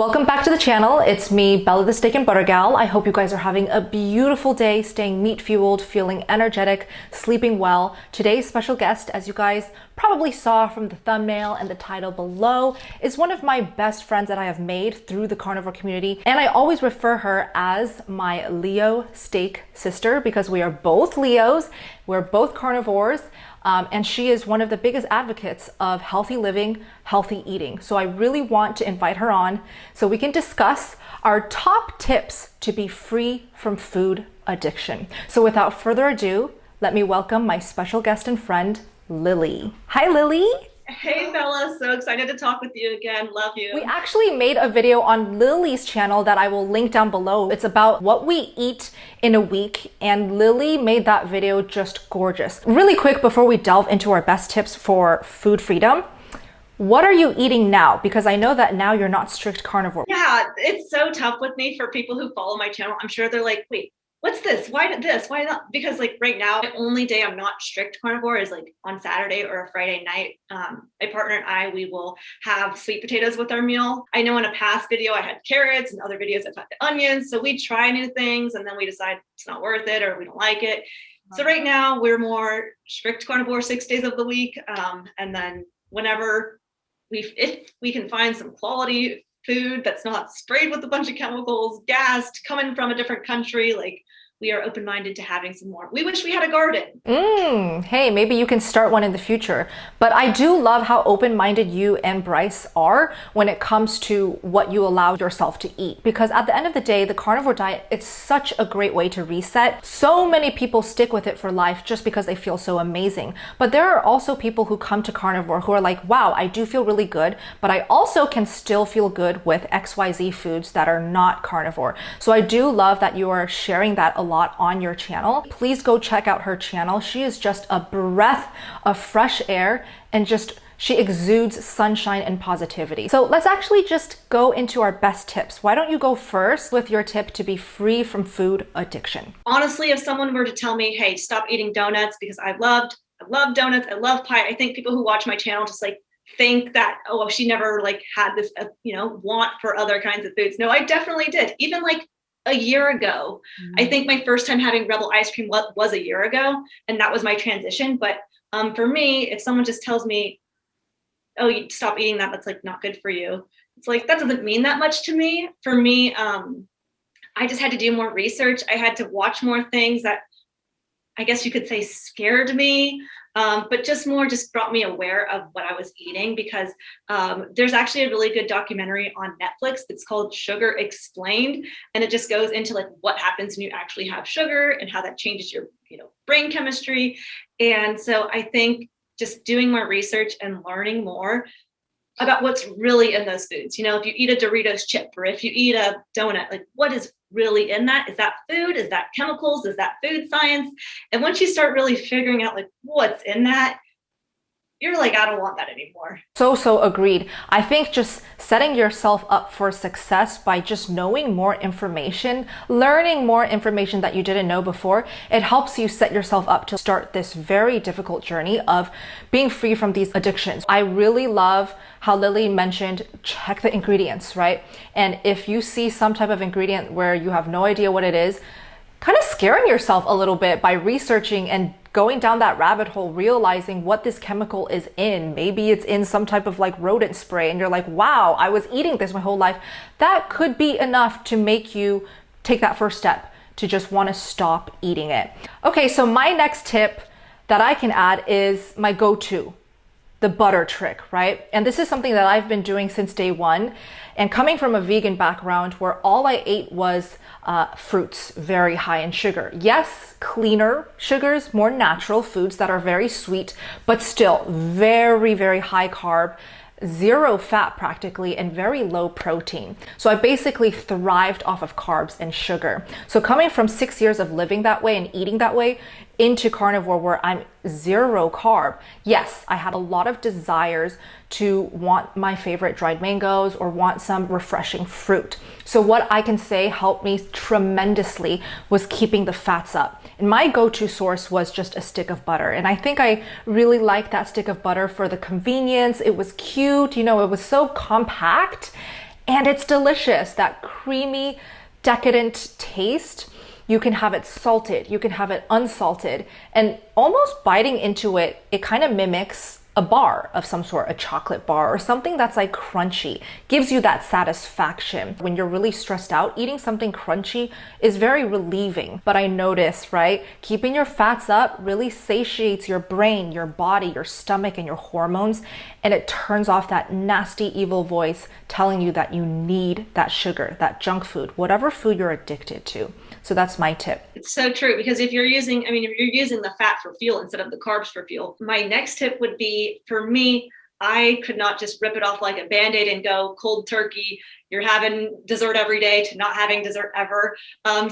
Welcome back to the channel. It's me, Bella the Steak and Butter Gal. I hope you guys are having a beautiful day, staying meat fueled, feeling energetic, sleeping well. Today's special guest, as you guys probably saw from the thumbnail and the title below, is one of my best friends that I have made through the carnivore community. And I always refer her as my Leo steak sister because we are both Leos, we're both carnivores. And she is one of the biggest advocates of healthy living, healthy eating. So I really want to invite her on so we can discuss our top tips to be free from food addiction. So without further ado, let me welcome my special guest and friend, Lillie. Hi, Lillie. Hey Bella, so excited to talk with you again. Love you. We actually made a video on Lillie's channel that I will link down below. It's about what we eat in a week, and Lillie made that video just gorgeous. Really quick before we delve into our best tips for food freedom, what are you eating now? Because I know that now you're not strict carnivore. Yeah, it's so tough with me for people who follow my channel. I'm sure they're like, wait, what's this? Why did this? Why not? Because like right now, the only day I'm not strict carnivore is like on Saturday or a Friday night. My partner and I, we will have sweet potatoes with our meal. I know in a past video, I had carrots, and other videos I've had onions. So we try new things and then we decide it's not worth it or we don't like it. So right now we're more strict carnivore 6 days of the week. And then whenever if we can find some quality food that's not sprayed with a bunch of chemicals, gassed, coming from a different country, like we are open-minded to having some more. We wish we had a garden. Hey, maybe you can start one in the future. But I do love how open-minded you and Bryce are when it comes to what you allow yourself to eat. Because at the end of the day, the carnivore diet, it's such a great way to reset. So many people stick with it for life just because they feel so amazing. But there are also people who come to carnivore who are like, wow, I do feel really good, but I also can still feel good with XYZ foods that are not carnivore. So I do love that you are sharing that a lot on your channel. Please go check out her channel. She is just a breath of fresh air and she exudes sunshine and positivity. So let's actually just go into our best tips. Why don't you go first with your tip to be free from food addiction? Honestly, if someone were to tell me, hey, stop eating donuts, because I love donuts, I love pie. I think people who watch my channel just like think that, oh, she never like had this, want for other kinds of foods. No, I definitely did. Even like a year ago. I think my first time having Rebel ice cream was a year ago, and that was my transition. But for me, if someone just tells me, oh, you stop eating that, that's like not good for you, it's like that doesn't mean that much to me. For me, I just had to do more research. I had to watch more things that I guess you could say scared me, but just brought me aware of what I was eating, because there's actually a really good documentary on Netflix. It's called Sugar Explained, and it just goes into like what happens when you actually have sugar and how that changes your brain chemistry. And so I think just doing more research and learning more about what's really in those foods. If you eat a Doritos chip or if you eat a donut, like what is really in that? Is that food? Is that chemicals? Is that food science? And once you start really figuring out like what's in that, you're like, I don't want that anymore. So agreed. I think just setting yourself up for success by just knowing more information, learning more information that you didn't know before, it helps you set yourself up to start this very difficult journey of being free from these addictions. I really love how Lillie mentioned, check the ingredients, right? And if you see some type of ingredient where you have no idea what it is, kind of scaring yourself a little bit by researching and going down that rabbit hole, realizing what this chemical is in. Maybe it's in some type of like rodent spray and you're like, wow, I was eating this my whole life. That could be enough to make you take that first step to just want to stop eating it. Okay, so my next tip that I can add is my go-to, the butter trick, right? And this is something that I've been doing since day one. And coming from a vegan background where all I ate was fruits, very high in sugar. Yes, cleaner sugars, more natural foods that are very sweet, but still very, very high carb, zero fat practically, and very low protein. So I basically thrived off of carbs and sugar. So coming from 6 years of living that way and eating that way into carnivore where I'm zero carb, yes, I had a lot of desires to want my favorite dried mangoes or want some refreshing fruit. So what I can say helped me tremendously was keeping the fats up. And my go-to source was just a stick of butter. And I think I really liked that stick of butter for the convenience. It was cute, it was so compact. And it's delicious, that creamy, decadent taste. You can have it salted, you can have it unsalted, and almost biting into it, it kind of mimics a bar of some sort, a chocolate bar or something that's like crunchy, gives you that satisfaction. When you're really stressed out, eating something crunchy is very relieving. But I notice, right, keeping your fats up really satiates your brain, your body, your stomach, and your hormones, and it turns off that nasty, evil voice telling you that you need that sugar, that junk food, whatever food you're addicted to. So that's my tip. It's so true, because if you're using the fat for fuel instead of the carbs for fuel, my next tip would be, for me, I could not just rip it off like a Band-Aid and go cold turkey. You're having dessert every day to not having dessert ever.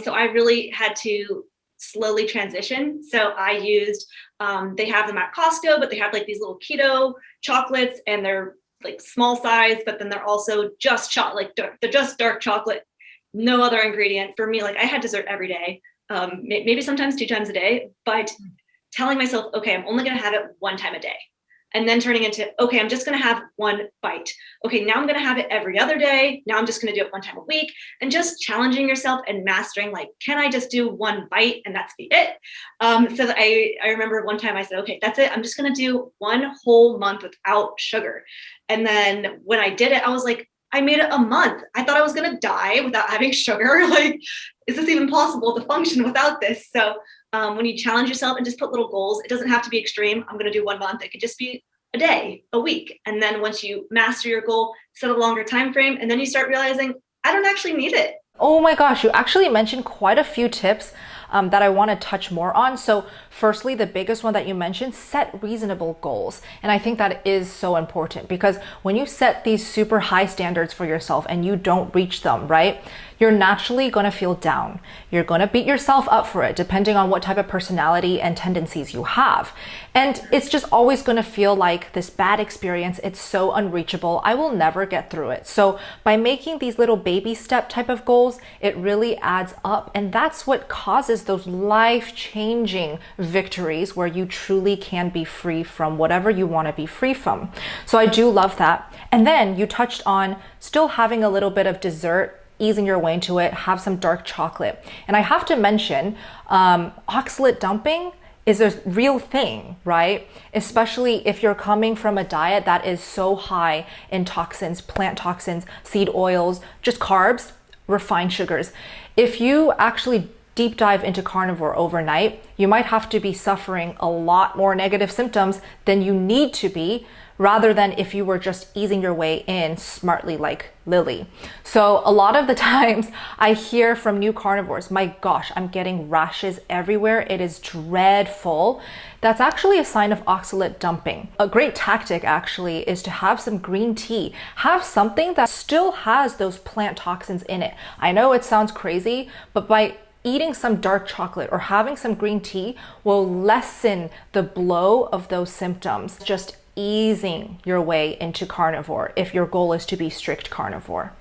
So I really had to slowly transition. So I used, they have them at Costco, but they have like these little keto chocolates, and they're like small size, but then they're also just chocolate, like they're just dark chocolate, no other ingredient. For me, like I had dessert every day, maybe sometimes 2 times a day, but telling myself, okay, I'm only going to have it 1 time a day. And then turning into, okay, I'm just going to have 1 bite. Okay, now I'm going to have it every other day. Now I'm just going to do it 1 time a week, and just challenging yourself and mastering, like, can I just do 1 bite and that's be it? So that I remember one time I said, okay, that's it. I'm just going to do 1 whole month without sugar. And then when I did it, I was like, I made it a month. I thought I was going to die without having sugar. Like, is this even possible to function without this? So when you challenge yourself and just put little goals, it doesn't have to be extreme. I'm going to do 1 month. It could just be a day, a week. And then once you master your goal, set a longer time frame, and then you start realizing, I don't actually need it. Oh my gosh, you actually mentioned quite a few tips that I want to touch more on. So firstly, the biggest one that you mentioned, set reasonable goals. And I think that is so important, because when you set these super high standards for yourself and you don't reach them, right, you're naturally going to feel down. You're going to beat yourself up for it, depending on what type of personality and tendencies you have. And it's just always going to feel like this bad experience. It's so unreachable. I will never get through it. So by making these little baby step type of goals, it really adds up. And that's what causes those life-changing victories where you truly can be free from whatever you want to be free from. So I do love that. And then you touched on still having a little bit of dessert, easing your way into it, have some dark chocolate. And I have to mention, oxalate dumping is a real thing, right? Especially if you're coming from a diet that is so high in toxins, plant toxins, seed oils, just carbs, refined sugars. If you actually deep dive into carnivore overnight, you might have to be suffering a lot more negative symptoms than you need to be, rather than if you were just easing your way in smartly like Lillie. So a lot of the times I hear from new carnivores, my gosh, I'm getting rashes everywhere. It is dreadful. That's actually a sign of oxalate dumping. A great tactic actually is to have some green tea. Have something that still has those plant toxins in it. I know it sounds crazy, but by eating some dark chocolate or having some green tea will lessen the blow of those symptoms, just easing your way into carnivore if your goal is to be strict carnivore.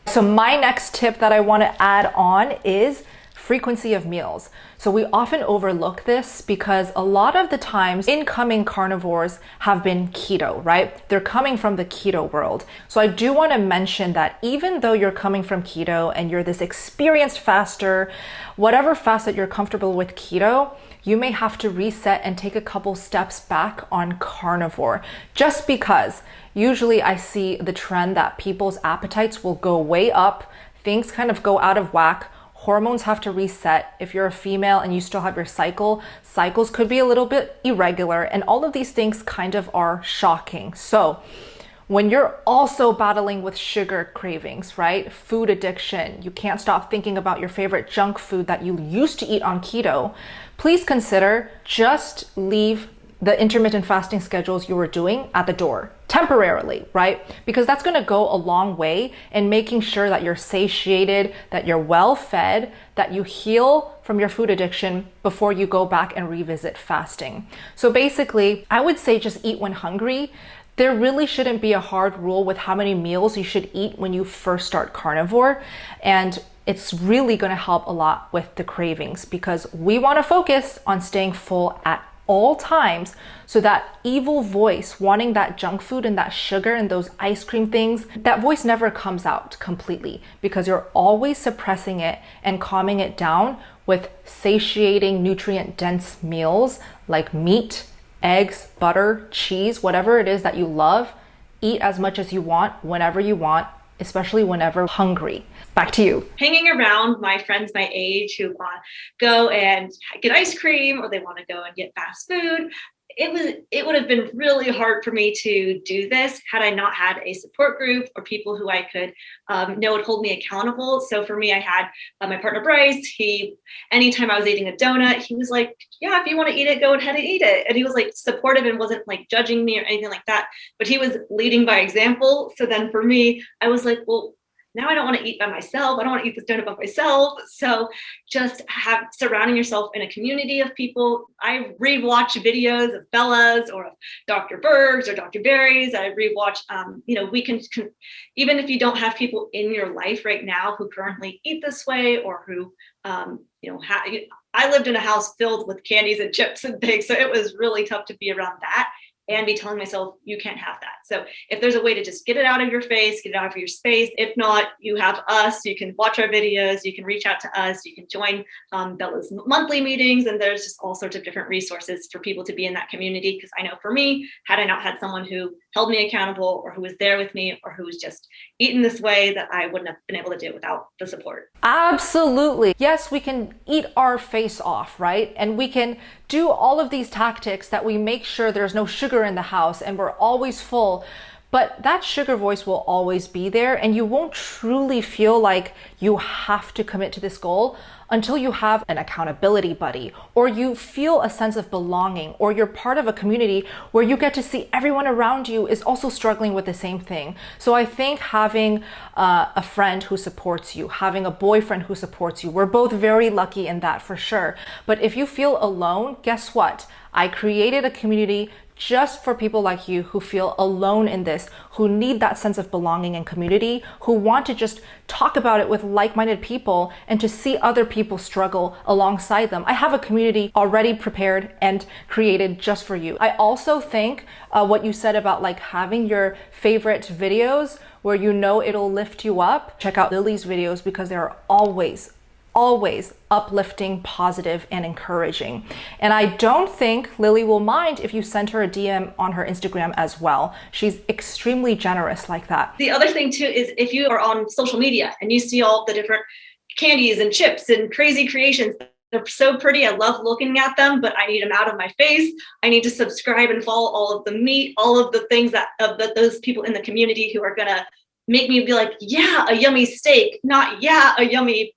So my next tip that I want to add on is frequency of meals. So we often overlook this because a lot of the times incoming carnivores have been keto, right? They're coming from the keto world. So I do want to mention that even though you're coming from keto and you're this experienced faster, whatever fast that you're comfortable with keto, you may have to reset and take a couple steps back on carnivore, just because usually I see the trend that people's appetites will go way up, things kind of go out of whack, hormones have to reset. If you're a female and you still have your cycles could be a little bit irregular, and all of these things kind of are shocking. So when you're also battling with sugar cravings, right? Food addiction, you can't stop thinking about your favorite junk food that you used to eat on keto, please consider just leave the intermittent fasting schedules you were doing at the door temporarily, right? Because that's going to go a long way in making sure that you're satiated, that you're well fed, that you heal from your food addiction before you go back and revisit fasting. So basically, I would say just eat when hungry. There really shouldn't be a hard rule with how many meals you should eat when you first start carnivore. And it's really going to help a lot with the cravings, because we want to focus on staying full at all times, so that evil voice wanting that junk food and that sugar and those ice cream things, that voice never comes out completely, because you're always suppressing it and calming it down with satiating, nutrient-dense meals like meat, eggs, butter, cheese, whatever it is that you love. Eat as much as you want, whenever you want, especially whenever hungry. Back to you. Hanging around my friends my age who want to go and get ice cream, or they want to go and get fast food. It would have been really hard for me to do this had I not had a support group or people who I could know would hold me accountable. So for me, I had my partner Bryce. Anytime I was eating a donut, he was like, yeah, if you want to eat it, go ahead and eat it. And he was like supportive and wasn't like judging me or anything like that, but he was leading by example. So then for me, I was like, well, now I don't want to eat by myself. I don't want to eat this donut by myself. So just surrounding yourself in a community of people. I rewatch videos of Bella's or of Dr. Berg's or Dr. Barry's. I rewatch, we can, even if you don't have people in your life right now who currently eat this way, or who, I lived in a house filled with candies and chips and things. So it was really tough to be around that and be telling myself, you can't have that. So if there's a way to just get it out of your face, get it out of your space. If not, you have us, you can watch our videos, you can reach out to us, you can join Bella's monthly meetings, and there's just all sorts of different resources for people to be in that community. Because I know for me, had I not had someone who held me accountable, or who was there with me, or who was just eating this way, that I wouldn't have been able to do without the support. Absolutely. Yes, we can eat our face off, right? And we can do all of these tactics that we make sure there's no sugar in the house and we're always full. But that sugar voice will always be there, and you won't truly feel like you have to commit to this goal until you have an accountability buddy, or you feel a sense of belonging, or you're part of a community where you get to see everyone around you is also struggling with the same thing. So I think having a friend who supports you, having a boyfriend who supports you, we're both very lucky in that for sure. But if you feel alone, guess what? I created a community just for people like you who feel alone in this, who need that sense of belonging and community, who want to just talk about it with like-minded people and to see other people struggle alongside them. I have a community already prepared and created just for you. I also think what you said about like having your favorite videos where you know it'll lift you up, check out Lillie's videos, because they're always uplifting, positive, and encouraging. And I don't think Lillie will mind if you send her a DM on her Instagram as well. She's extremely generous like that. The other thing too is if you are on social media and you see all the different candies and chips and crazy creations, they're so pretty. I love looking at them, but I need them out of my face. I need to subscribe and follow all of the meat, all of the things that those people in the community who are gonna make me be like, yeah, a yummy steak, not yeah, a yummy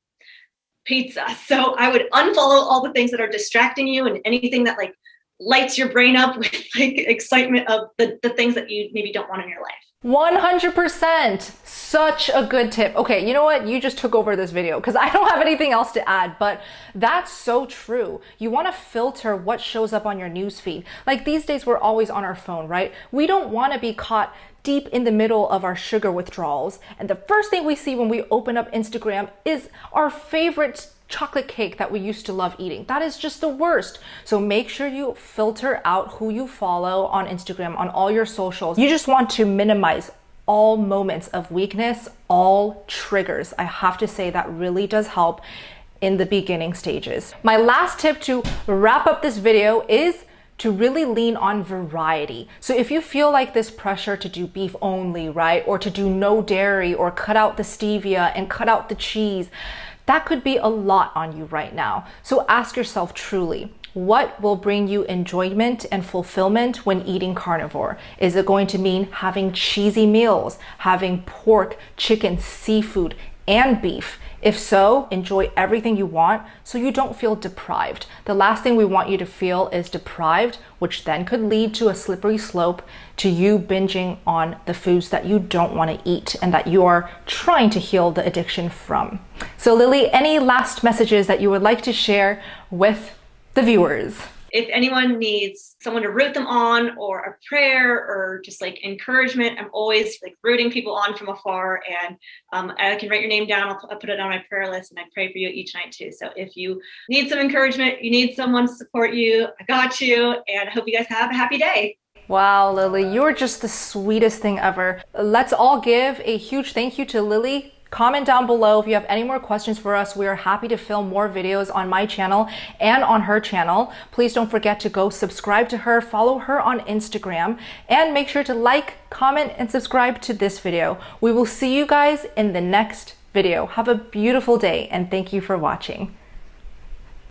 pizza. So I would unfollow all the things that are distracting you, and anything that like lights your brain up with like excitement of the things that you maybe don't want in your life. 100%. Such a good tip. Okay, you know what? You just took over this video because I don't have anything else to add, but that's so true. You want to filter what shows up on your newsfeed. Like these days, we're always on our phone, right? We don't want to be caught deep in the middle of our sugar withdrawals. And the first thing we see when we open up Instagram is our favorite chocolate cake that we used to love eating. That is just the worst. So make sure you filter out who you follow on Instagram, on all your socials. You just want to minimize all moments of weakness, all triggers. I have to say that really does help in the beginning stages. My last tip to wrap up this video is to really lean on variety. So if you feel like this pressure to do beef only, right? Or to do no dairy, or cut out the stevia and cut out the cheese, that could be a lot on you right now. So ask yourself truly, what will bring you enjoyment and fulfillment when eating carnivore? Is it going to mean having cheesy meals, having pork, chicken, seafood, and beef? If so, enjoy everything you want so you don't feel deprived. The last thing we want you to feel is deprived, which then could lead to a slippery slope to you binging on the foods that you don't want to eat and that you are trying to heal the addiction from. So Lillie, any last messages that you would like to share with the viewers? If anyone needs someone to root them on, or a prayer, or just like encouragement, I'm always like rooting people on from afar. And I can write your name down. I'll put it on my prayer list, and I pray for you each night too. So if you need some encouragement, you need someone to support you, I got you. And I hope you guys have a happy day. Wow, Lillie, you're just the sweetest thing ever. Let's all give a huge thank you to Lillie. Comment down below if you have any more questions for us. We are happy to film more videos on my channel and on her channel. Please don't forget to go subscribe to her, follow her on Instagram, and make sure to like, comment, and subscribe to this video. We will see you guys in the next video. Have a beautiful day, and thank you for watching.